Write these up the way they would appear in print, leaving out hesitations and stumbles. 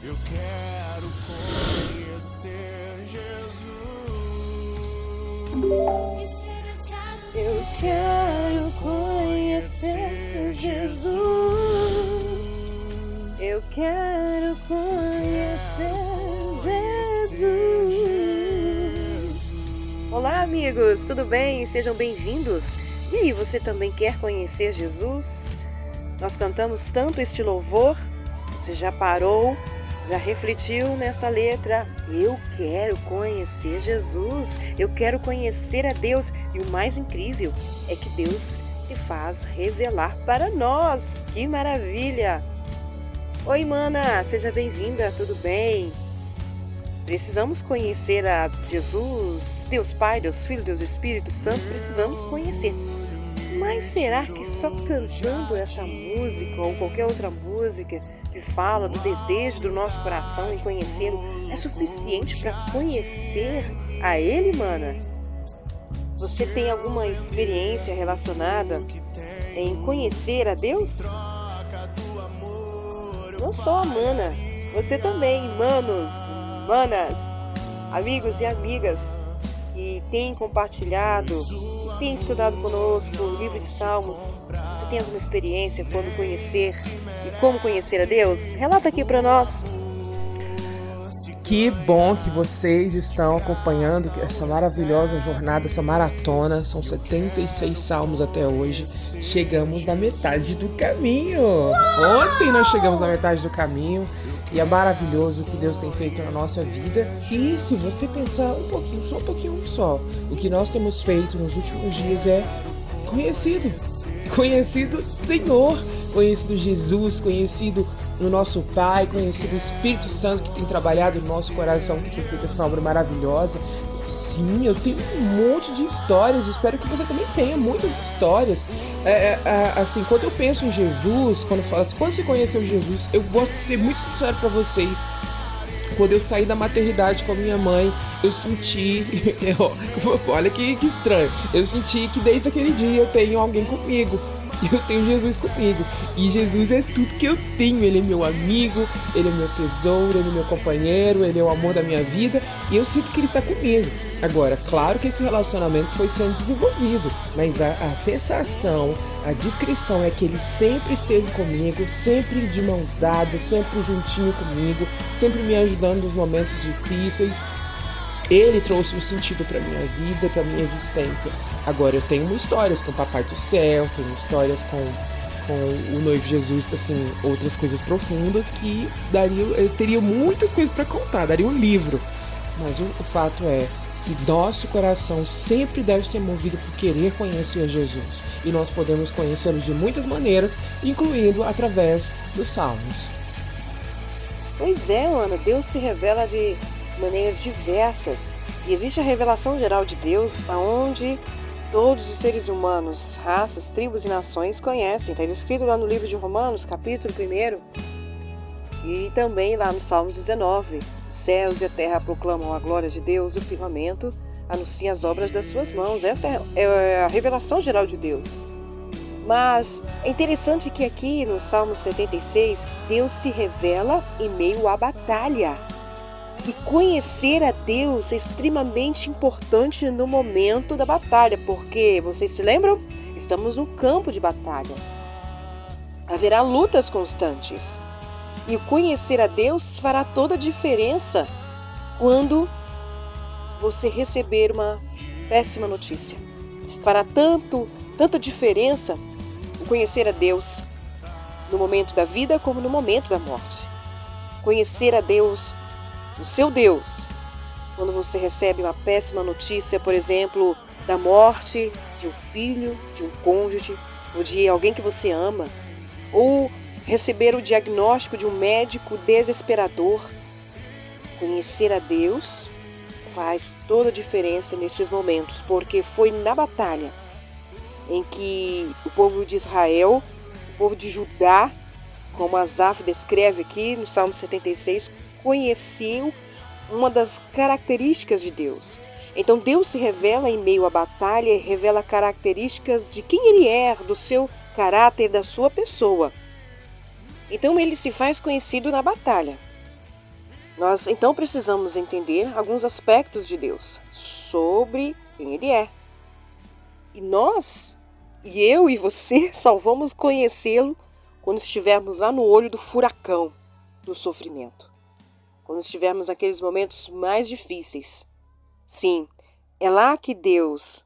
Eu quero conhecer Jesus. Eu quero conhecer Jesus. Eu quero conhecer Jesus. Olá, amigos, tudo bem? Sejam bem-vindos. E aí, você também quer conhecer Jesus? Nós cantamos tanto este louvor. Você já parou? Já refletiu nesta letra? Eu quero conhecer Jesus, eu quero conhecer a Deus. E o mais incrível é que Deus se faz revelar para nós. Que maravilha! Oi, mana, seja bem-vinda, tudo bem? Precisamos conhecer a Jesus, Deus Pai, Deus Filho, Deus Espírito Santo, precisamos conhecer. Mas será que só cantando essa música ou qualquer outra música que fala do desejo do nosso coração em conhecê-lo é suficiente para conhecer a Ele, mana? Você tem alguma experiência relacionada em conhecer a Deus? Não só a mana, você também, manos, manas, amigos e amigas que têm compartilhado, têm estudado conosco o livro de Salmos. Você tem alguma experiência quando conhecer e como conhecer a Deus? Relata aqui para nós. Que bom que vocês estão acompanhando essa maravilhosa jornada, essa maratona. São 76 salmos até hoje. Chegamos na metade do caminho. Ontem nós chegamos na metade do caminho. E é maravilhoso o que Deus tem feito na nossa vida. E se você pensar um pouquinho só, o que nós temos feito nos últimos dias é conhecido Senhor, conhecido Jesus, conhecido o nosso Pai, conhecido o Espírito Santo que tem trabalhado no nosso coração, que tem feito essa obra maravilhosa. Sim, eu tenho um monte de histórias, espero que você também tenha muitas histórias. Assim, quando eu penso em Jesus, quando eu falo assim, quando você conheceu Jesus, eu gosto de ser muito sincero pra vocês. Quando eu saí da maternidade com a minha mãe, eu senti, olha que estranho, eu senti que desde aquele dia eu tenho alguém comigo. Eu tenho Jesus comigo. E Jesus é tudo que eu tenho. Ele é meu amigo, ele é meu tesouro, ele é meu companheiro, ele é o amor da minha vida. E eu sinto que ele está comigo. Agora, claro que esse relacionamento foi sendo desenvolvido, mas a sensação, a descrição é que ele sempre esteve comigo, sempre de mão dada, sempre juntinho comigo, sempre me ajudando nos momentos difíceis. Ele trouxe um sentido para minha vida, para minha existência. Agora eu tenho histórias com o Papai do Céu, tenho histórias com o noivo Jesus, assim, outras coisas profundas que eu teria muitas coisas para contar, daria um livro. Mas o fato é que nosso coração sempre deve ser movido por querer conhecer Jesus. E nós podemos conhecê-lo de muitas maneiras, incluindo através dos Salmos. Pois é, Ana, Deus se revela de maneiras diversas. E existe a revelação geral de Deus, aonde todos os seres humanos, raças, tribos e nações conhecem. Está descrito lá no livro de Romanos, capítulo 1. E também lá no Salmos 19. Céus e a terra proclamam a glória de Deus, e o firmamento anuncia as obras das suas mãos. Essa é a revelação geral de Deus. Mas é interessante que aqui no Salmo 76, Deus se revela em meio à batalha. E conhecer a Deus é extremamente importante no momento da batalha, porque, vocês se lembram? Estamos no campo de batalha. Haverá lutas constantes. E o conhecer a Deus fará toda a diferença quando você receber uma péssima notícia. Fará tanta diferença o conhecer a Deus no momento da vida como no momento da morte. Conhecer a Deus, o seu Deus, quando você recebe uma péssima notícia, por exemplo, da morte de um filho, de um cônjuge, ou de alguém que você ama, ou receber o diagnóstico de um médico desesperador. Conhecer a Deus faz toda a diferença nestes momentos, porque foi na batalha em que o povo de Israel, o povo de Judá, como Asaf descreve aqui no Salmo 76, conheceu uma das características de Deus. Então Deus se revela em meio à batalha e revela características de quem Ele é, do seu caráter, da sua pessoa. Então Ele se faz conhecido na batalha. Nós então precisamos entender alguns aspectos de Deus, sobre quem Ele é. E nós, e eu e você, só vamos conhecê-lo quando estivermos lá no olho do furacão do sofrimento. Quando estivermos naqueles momentos mais difíceis. Sim, é lá que Deus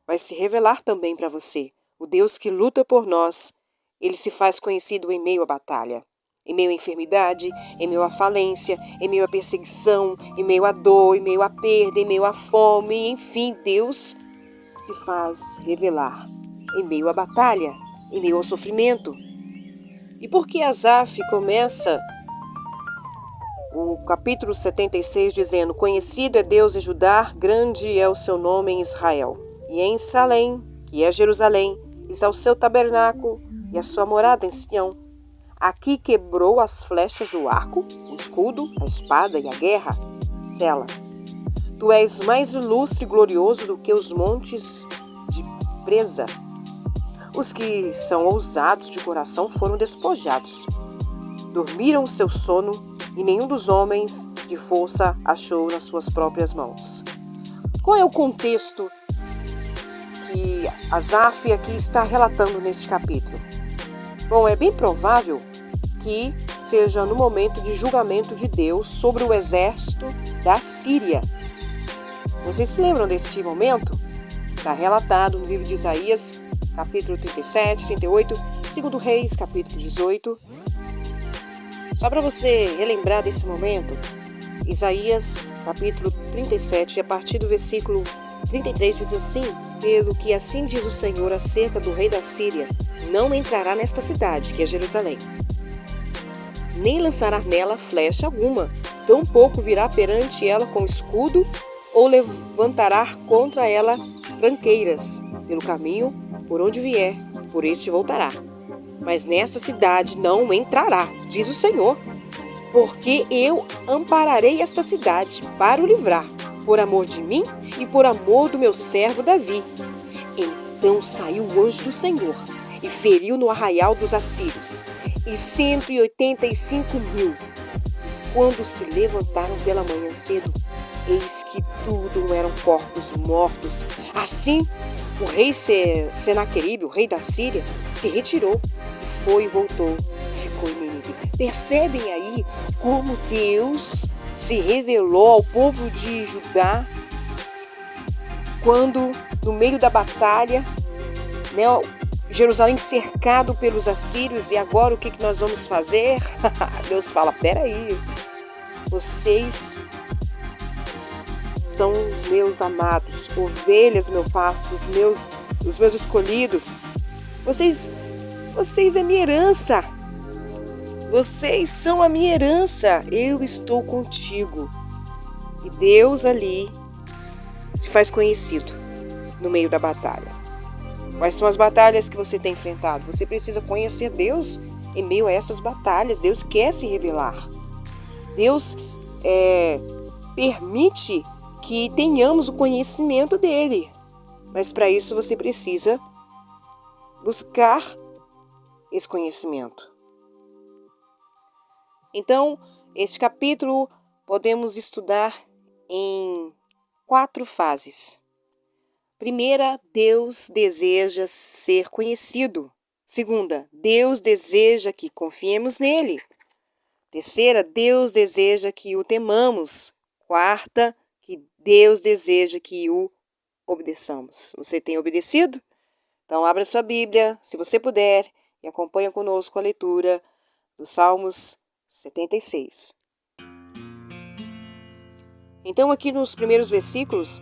vai se revelar também para você. O Deus que luta por nós, Ele se faz conhecido em meio à batalha. Em meio à enfermidade, em meio à falência, em meio à perseguição, em meio à dor, em meio à perda, em meio à fome, enfim, Deus se faz revelar em meio à batalha, em meio ao sofrimento. E por que Asaf começa o capítulo 76 dizendo: Conhecido é Deus em Judá, grande é o seu nome em Israel. E em Salém, que é Jerusalém, está o seu tabernáculo e a sua morada em Sião. Aqui quebrou as flechas do arco, o escudo, a espada e a guerra. Sela. Tu és mais ilustre e glorioso do que os montes de presa. Os que são ousados de coração foram despojados. Dormiram o seu sono e nenhum dos homens de força achou nas suas próprias mãos. Qual é o contexto que Asaf aqui está relatando neste capítulo? Bom, é bem provável que seja no momento de julgamento de Deus sobre o exército da Síria. Vocês se lembram deste momento? Está relatado no livro de Isaías, capítulo 37, 38, 2 Reis, capítulo 18. Só para você relembrar desse momento, Isaías, capítulo 37, a partir do versículo 33, diz assim: Pelo que assim diz o Senhor acerca do rei da Síria, não entrará nesta cidade, que é Jerusalém, nem lançará nela flecha alguma, tampouco virá perante ela com escudo, ou levantará contra ela tranqueiras. Pelo caminho, por onde vier, por este voltará. Mas nesta cidade não entrará, diz o Senhor, porque eu ampararei esta cidade para o livrar, por amor de mim e por amor do meu servo Davi. Então saiu o anjo do Senhor e feriu no arraial dos assírios, e 185.000. Quando se levantaram pela manhã cedo, eis que tudo eram corpos mortos. Assim, o rei Senaqueribe, o rei da Síria, se retirou, foi e voltou, e ficou em Nínive. Percebem aí como Deus se revelou ao povo de Judá quando, no meio da batalha, Jerusalém cercado pelos assírios, e agora o que nós vamos fazer? Deus fala: peraí, vocês são os meus amados, ovelhas do meu pasto, os meus escolhidos. Vocês é minha herança. Vocês são a minha herança. Eu estou contigo. E Deus ali se faz conhecido no meio da batalha. Quais são as batalhas que você tem enfrentado? Você precisa conhecer Deus em meio a essas batalhas. Deus quer se revelar. Deus permite que tenhamos o conhecimento dele. Mas para isso você precisa buscar esse conhecimento. Então, este capítulo podemos estudar em 4 fases. Primeira, Deus deseja ser conhecido. Segunda, Deus deseja que confiemos nele. Terceira, Deus deseja que o temamos. Quarta, que Deus deseja que o obedeçamos. Você tem obedecido? Então, abra sua Bíblia, se você puder, e acompanha conosco a leitura dos Salmos 76. Então, aqui nos primeiros versículos,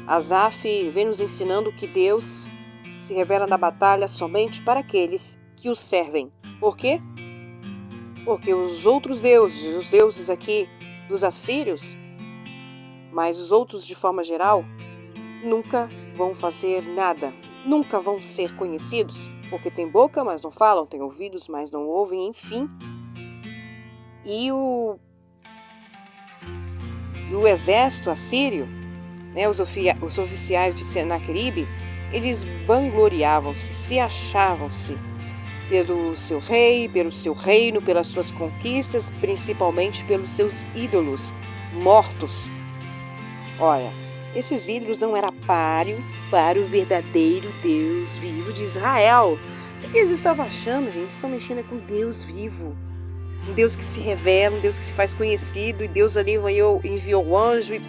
Asaf vem nos ensinando que Deus se revela na batalha somente para aqueles que o servem. Por quê? Porque os outros deuses, os deuses aqui dos assírios, mas os outros de forma geral, nunca vão fazer nada, nunca vão ser conhecidos, porque tem boca, mas não falam, tem ouvidos, mas não ouvem, enfim. E o exército assírio, os oficiais de Senaqueribe, eles vangloriavam-se, se achavam-se pelo seu rei, pelo seu reino, pelas suas conquistas, principalmente pelos seus ídolos mortos. Olha, esses ídolos não eram páreo para o verdadeiro Deus vivo de Israel. O que eles estavam achando, gente? Eles estão mexendo com Deus vivo. Um Deus que se revela, um Deus que se faz conhecido. E Deus ali enviou o anjo e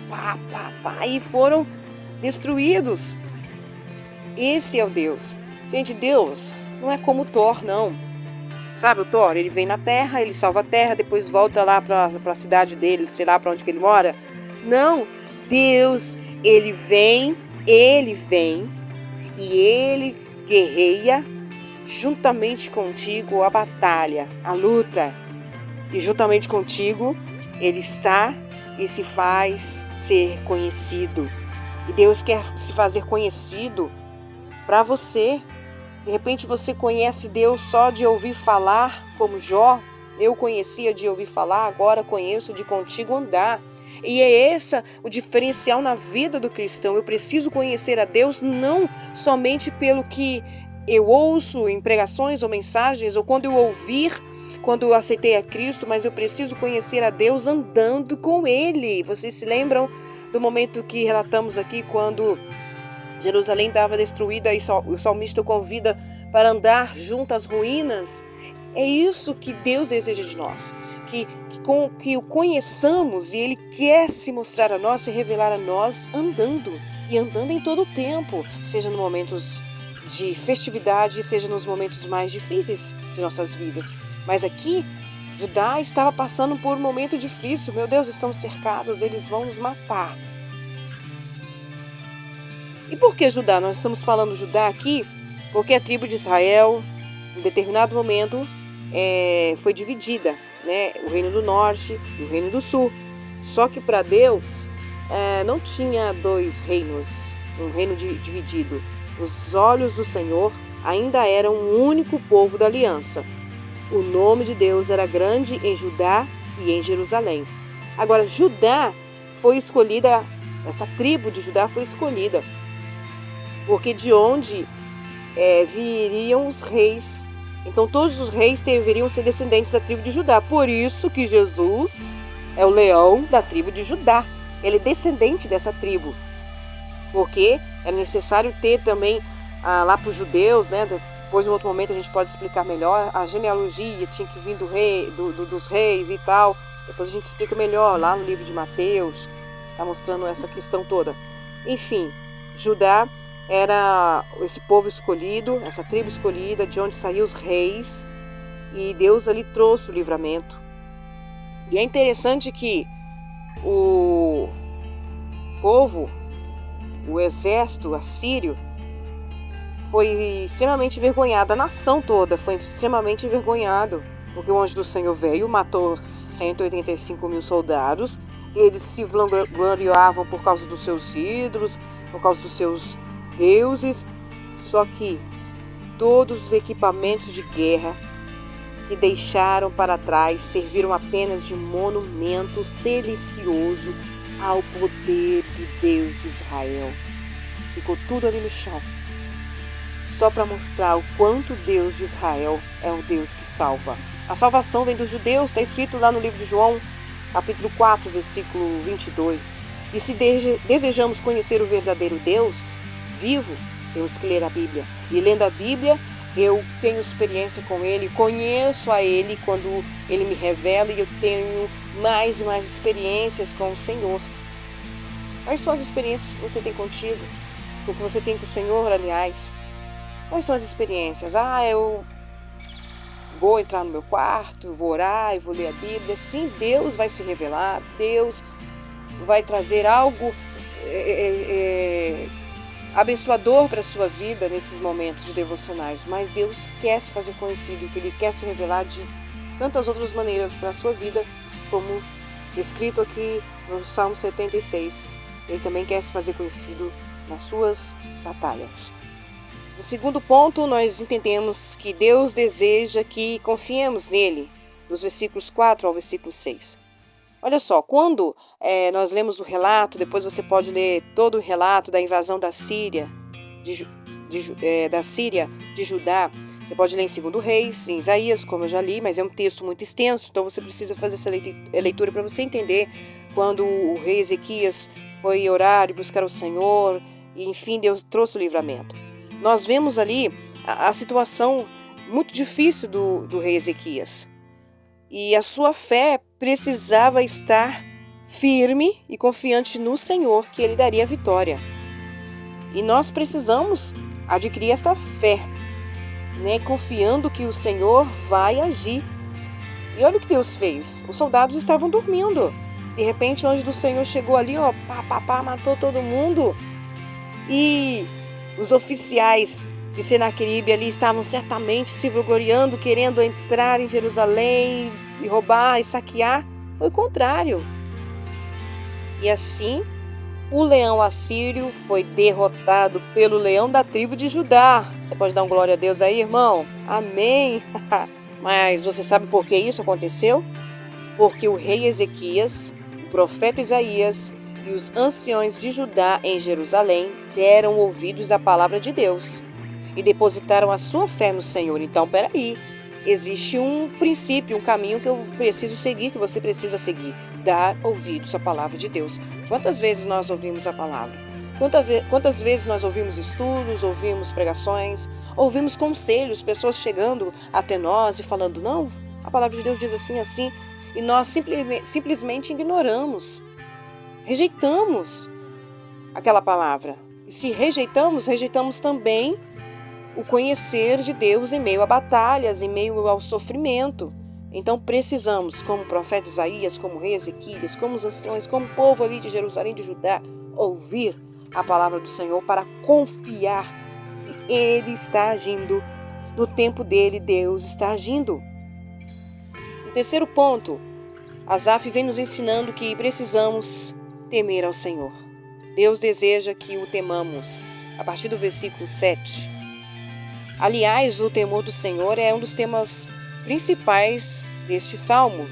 e foram destruídos. Esse é o Deus. Gente, Deus não é como o Thor, não. Sabe o Thor? Ele vem na Terra, ele salva a Terra, depois volta lá para a cidade dele, sei lá para onde que ele mora. Não, Deus, ele vem e ele guerreia juntamente contigo a batalha, a luta. E juntamente contigo, ele está e se faz ser conhecido. E Deus quer se fazer conhecido para você. De repente você conhece Deus só de ouvir falar, como Jó. Eu conhecia de ouvir falar, agora conheço de contigo andar. E é esse o diferencial na vida do cristão. Eu preciso conhecer a Deus não somente pelo que eu ouço em pregações ou mensagens, ou quando eu aceitei a Cristo, mas eu preciso conhecer a Deus andando com Ele. Vocês se lembram do momento que relatamos aqui, quando Jerusalém estava destruída e o salmista o convida para andar junto às ruínas? É isso que Deus deseja de nós, que o conheçamos, e Ele quer se mostrar a nós, se revelar a nós andando, e andando em todo o tempo, seja nos momentos de festividade, seja nos momentos mais difíceis de nossas vidas. Mas aqui, Judá estava passando por um momento difícil. Meu Deus, estamos cercados, eles vão nos matar. E por que Judá? Nós estamos falando Judá aqui porque a tribo de Israel, em determinado momento, foi dividida, né? O reino do norte e o reino do sul. Só que para Deus não tinha dois reinos, um reino dividido. Os olhos do Senhor ainda eram um único povo da aliança. O nome de Deus era grande em Judá e em Jerusalém. Agora, Judá foi escolhida, essa tribo de Judá foi escolhida, porque de onde viriam os reis. Então todos os reis deveriam ser descendentes da tribo de Judá. Por isso que Jesus é o leão da tribo de Judá. Ele é descendente dessa tribo. Porque era necessário ter também lá para os judeus, né? Depois, em outro momento, a gente pode explicar melhor. A genealogia tinha que vir dos reis e tal. Depois a gente explica melhor lá no livro de Mateus. Está mostrando essa questão toda. Enfim, Judá era esse povo escolhido, essa tribo escolhida, de onde saíam os reis, e Deus ali trouxe o livramento. E é interessante que o povo, o exército assírio, foi extremamente envergonhado, a nação toda foi extremamente envergonhado, porque o anjo do Senhor veio, matou 185 mil soldados, eles se vangloriavam por causa dos seus ídolos, por causa dos seus deuses, só que todos os equipamentos de guerra que deixaram para trás serviram apenas de monumento silencioso ao poder do Deus de Israel. Ficou tudo ali no chão, só para mostrar o quanto o Deus de Israel é o Deus que salva. A salvação vem dos judeus, está escrito lá no livro de João, capítulo 4, versículo 22. E se desejamos conhecer o verdadeiro Deus vivo, temos que ler a Bíblia. E lendo a Bíblia, eu tenho experiência com Ele, conheço a Ele quando Ele me revela, e eu tenho mais e mais experiências com o Senhor. Quais são as experiências que você tem contigo? O que você tem com o Senhor, aliás? Quais são as experiências? Eu vou entrar no meu quarto, eu vou orar, eu vou ler a Bíblia. Sim, Deus vai se revelar, Deus vai trazer algo abençoador para a sua vida nesses momentos de devocionais, mas Deus quer se fazer conhecido, que Ele quer se revelar de tantas outras maneiras para a sua vida, como escrito aqui no Salmo 76. Ele também quer se fazer conhecido nas suas batalhas. No segundo ponto, nós entendemos que Deus deseja que confiemos nele, dos versículos 4 ao versículo 6. Olha só, quando nós lemos o relato, depois você pode ler todo o relato da invasão da Síria, de Judá, Você pode ler em 2 Reis, em Isaías, como eu já li, mas é um texto muito extenso, então você precisa fazer essa leitura para você entender quando o rei Ezequias foi orar e buscar o Senhor, e enfim, Deus trouxe o livramento. Nós vemos ali a situação muito difícil do rei Ezequias, e a sua fé precisava estar firme e confiante no Senhor, que Ele daria a vitória. E nós precisamos adquirir esta fé, né, confiando que o Senhor vai agir. E olha o que Deus fez. Os soldados estavam dormindo. De repente, o anjo do Senhor chegou ali, matou todo mundo. E os oficiais de Senaqueribe ali estavam certamente se vangloriando, querendo entrar em Jerusalém e roubar e saquear. Foi o contrário. E assim, o leão assírio foi derrotado pelo leão da tribo de Judá. Você pode dar um glória a Deus aí, irmão? Amém! Mas você sabe por que isso aconteceu? Porque o rei Ezequias, o profeta Isaías e os anciões de Judá em Jerusalém deram ouvidos à palavra de Deus e depositaram a sua fé no Senhor. Então, peraí. Existe um princípio, um caminho que eu preciso seguir, que você precisa seguir. Dar ouvidos à palavra de Deus. Quantas vezes nós ouvimos a palavra? Quantas vezes nós ouvimos estudos, ouvimos pregações, ouvimos conselhos, pessoas chegando até nós e falando, não, a palavra de Deus diz assim, assim, e nós simplesmente ignoramos, rejeitamos aquela palavra. E se rejeitamos, rejeitamos também o conhecer de Deus em meio a batalhas, em meio ao sofrimento. Então precisamos, como o profeta Isaías, como o rei Ezequias, como os anciões, como o povo ali de Jerusalém, de Judá, ouvir a palavra do Senhor para confiar que Ele está agindo. No tempo dele, Deus está agindo. No terceiro ponto, Asaf vem nos ensinando que precisamos temer ao Senhor. Deus deseja que o temamos. A partir do versículo 7. Aliás, o temor do Senhor é um dos temas principais deste salmo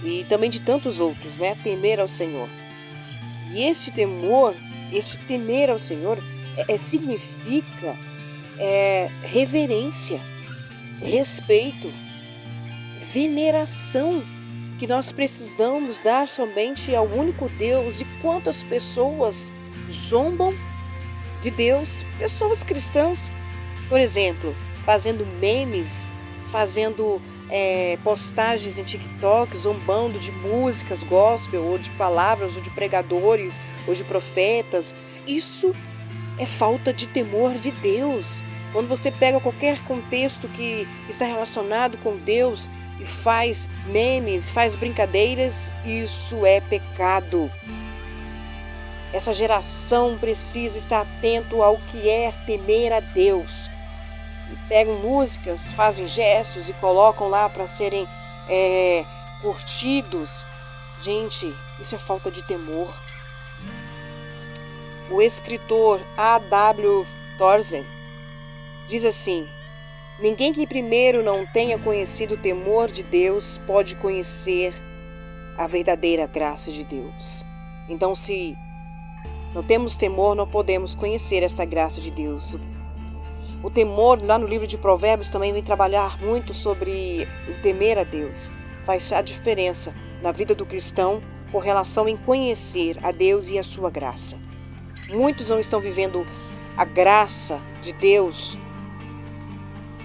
e também de tantos outros, né? Temer ao Senhor. E este temer ao Senhor significa reverência, respeito, veneração que nós precisamos dar somente ao único Deus. E quantas pessoas zombam de Deus, pessoas cristãs, por exemplo, fazendo memes, fazendo postagens em TikTok, zombando de músicas gospel, ou de palavras, ou de pregadores, ou de profetas. Isso é falta de temor de Deus. Quando você pega qualquer contexto que está relacionado com Deus e faz memes, faz brincadeiras, isso é pecado. Essa geração precisa estar atento ao que é temer a Deus. Pegam músicas, fazem gestos e colocam lá para serem curtidos. Gente, isso é falta de temor. O escritor A.W. Tozer diz assim: ninguém que primeiro não tenha conhecido o temor de Deus pode conhecer a verdadeira graça de Deus. Então, se não temos temor, não podemos conhecer esta graça de Deus. O temor, lá no livro de Provérbios, também vem trabalhar muito sobre o temer a Deus. Faz a diferença na vida do cristão com relação em conhecer a Deus e a sua graça. Muitos não estão vivendo a graça de Deus,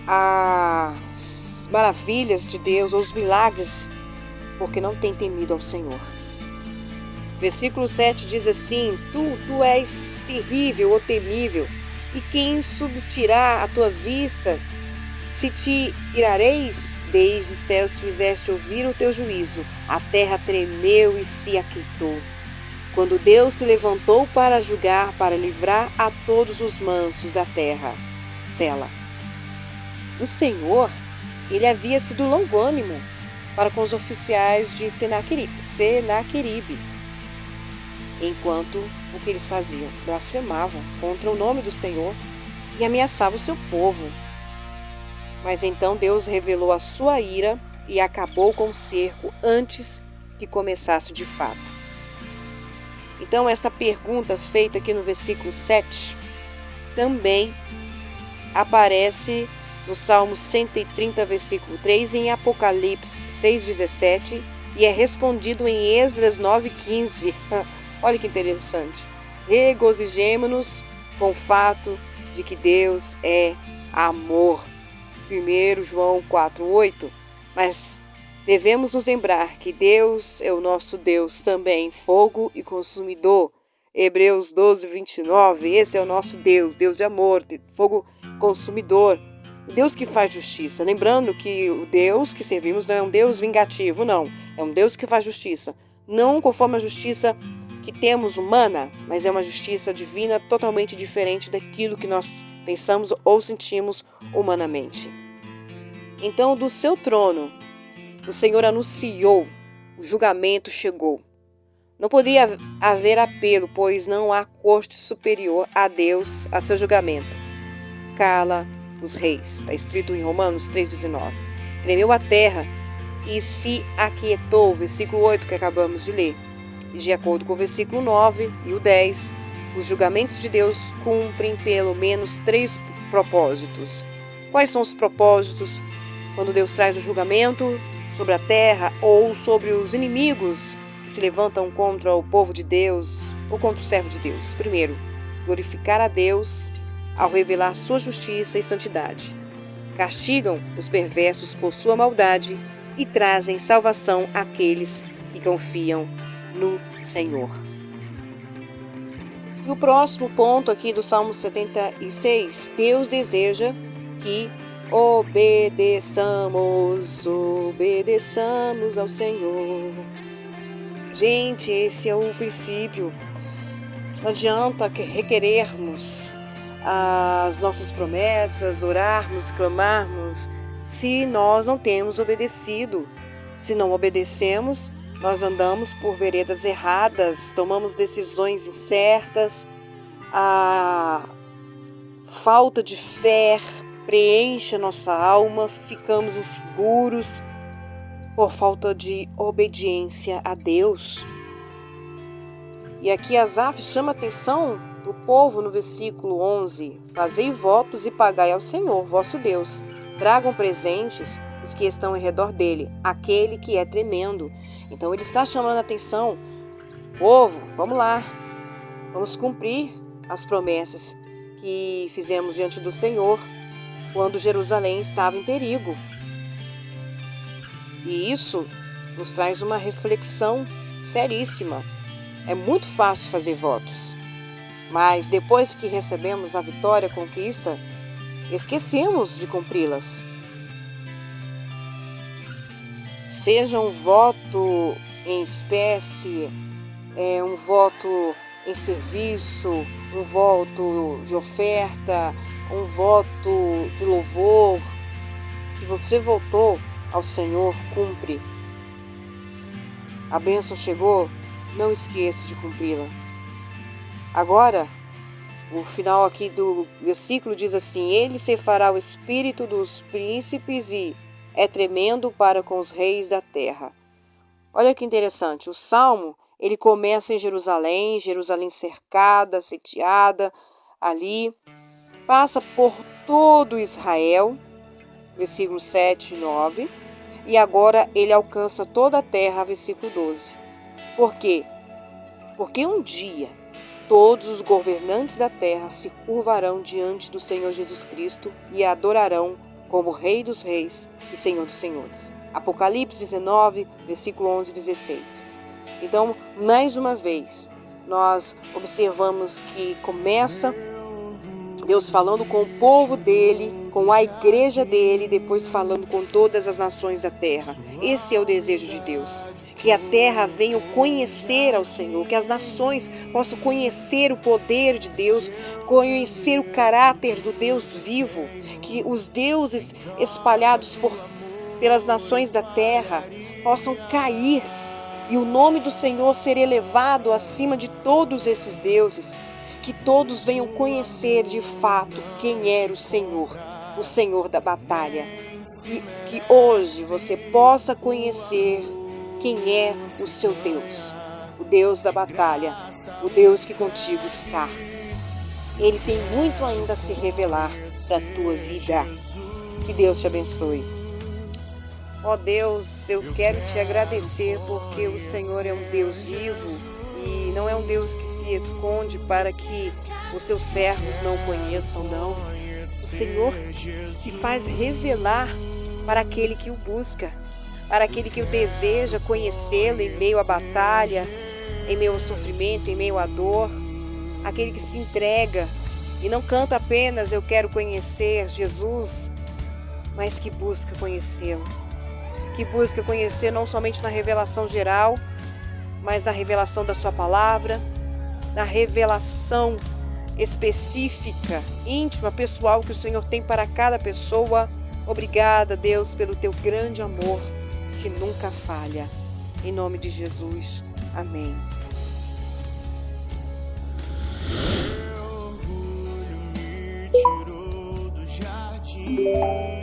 as maravilhas de Deus, ou os milagres, porque não têm temido ao Senhor. Versículo 7 diz assim: Tu és terrível ou temível, e quem subsistirá à tua vista? Se te irareis, desde os céus fizeste ouvir o teu juízo, a terra tremeu e se aquietou. Quando Deus se levantou para julgar, para livrar a todos os mansos da terra. Sela. O Senhor, ele havia sido longânimo para com os oficiais de Senaqueribe, enquanto o que eles faziam? Blasfemavam contra o nome do Senhor e ameaçavam o seu povo. Mas então Deus revelou a sua ira e acabou com o cerco antes que começasse de fato. Então, esta pergunta feita aqui no versículo 7 também aparece no Salmo 130, versículo 3, em Apocalipse 6,17 e é respondido em Esdras 9,15. Olha que interessante. Regozijemo-nos com o fato de que Deus é amor. 1 João 4,8. Mas devemos nos lembrar que Deus é o nosso Deus também, fogo e consumidor. Hebreus 12:29. Esse é o nosso Deus, Deus de amor, de fogo consumidor. Deus que faz justiça. Lembrando que o Deus que servimos não é um Deus vingativo, não. É um Deus que faz justiça. Não conforme a justiça que temos humana, mas é uma justiça divina totalmente diferente daquilo que nós pensamos ou sentimos humanamente. Então, do seu trono, o Senhor anunciou, o julgamento chegou. Não podia haver apelo, pois não há corte superior a Deus, a seu julgamento. Cala os reis, está escrito em Romanos 3,19. Tremeu a terra e se aquietou, versículo 8 que acabamos de ler. E de acordo com o versículo 9 e o 10, os julgamentos de Deus cumprem pelo menos 3 propósitos. Quais são os propósitos quando Deus traz o julgamento sobre a terra ou sobre os inimigos que se levantam contra o povo de Deus ou contra o servo de Deus? Primeiro, glorificar a Deus ao revelar sua justiça e santidade. Castigam os perversos por sua maldade e trazem salvação àqueles que confiam no Senhor. E o próximo ponto aqui do Salmo 76, Deus deseja que obedeçamos ao Senhor. Gente, esse é o princípio. Não adianta requerermos as nossas promessas, orarmos, clamarmos, se nós não temos obedecido. Se não obedecemos, nós andamos por veredas erradas, tomamos decisões incertas, a falta de fé preenche a nossa alma, ficamos inseguros por falta de obediência a Deus. E aqui Asaf chama a atenção do povo no versículo 11. Fazei votos e pagai ao Senhor, vosso Deus. Tragam presentes os que estão em redor dele, aquele que é tremendo. Então ele está chamando a atenção. Povo, vamos lá. Vamos cumprir as promessas que fizemos diante do Senhor quando Jerusalém estava em perigo. E isso nos traz uma reflexão seríssima. É muito fácil fazer votos, mas depois que recebemos a vitória, a conquista, esquecemos de cumpri-las. Seja um voto em espécie, um voto em serviço, um voto de oferta, um voto de louvor. Se você votou ao Senhor, cumpre. A bênção chegou, não esqueça de cumpri-la. Agora, o final aqui do versículo diz assim: Ele cefará o espírito dos príncipes e é tremendo para com os reis da terra. Olha que interessante, o Salmo, ele começa em Jerusalém cercada, sitiada, ali, passa por todo Israel, versículos 7 e 9, e agora ele alcança toda a terra, versículo 12. Por quê? Porque um dia todos os governantes da terra se curvarão diante do Senhor Jesus Cristo e a adorarão como Rei dos Reis e Senhor dos Senhores. Apocalipse 19, versículo 11 e 16. Então, mais uma vez, nós observamos que começa Deus falando com o povo dele, com a igreja dele, depois falando com todas as nações da terra. Esse é o desejo de Deus. Que a terra venha conhecer ao Senhor, que as nações possam conhecer o poder de Deus, conhecer o caráter do Deus vivo, que os deuses espalhados pelas nações da terra possam cair e o nome do Senhor ser elevado acima de todos esses deuses, que todos venham conhecer de fato quem era o Senhor da batalha, e que hoje você possa conhecer quem é o seu Deus, o Deus da batalha, o Deus que contigo está. Ele tem muito ainda a se revelar para a tua vida. Que Deus te abençoe. Ó Deus, eu quero te agradecer porque o Senhor é um Deus vivo e não é um Deus que se esconde para que os seus servos não o conheçam, não. O Senhor se faz revelar para aquele que o busca, para aquele que o deseja conhecê-lo em meio à batalha, em meio ao sofrimento, em meio à dor, aquele que se entrega e não canta apenas eu quero conhecer Jesus, mas que busca conhecê-lo, que busca conhecer não somente na revelação geral, mas na revelação da sua palavra, na revelação específica, íntima, pessoal que o Senhor tem para cada pessoa. Obrigada, Deus, pelo teu grande amor que nunca falha. Em nome de Jesus. Amém. Orgulho me tirou do jardim.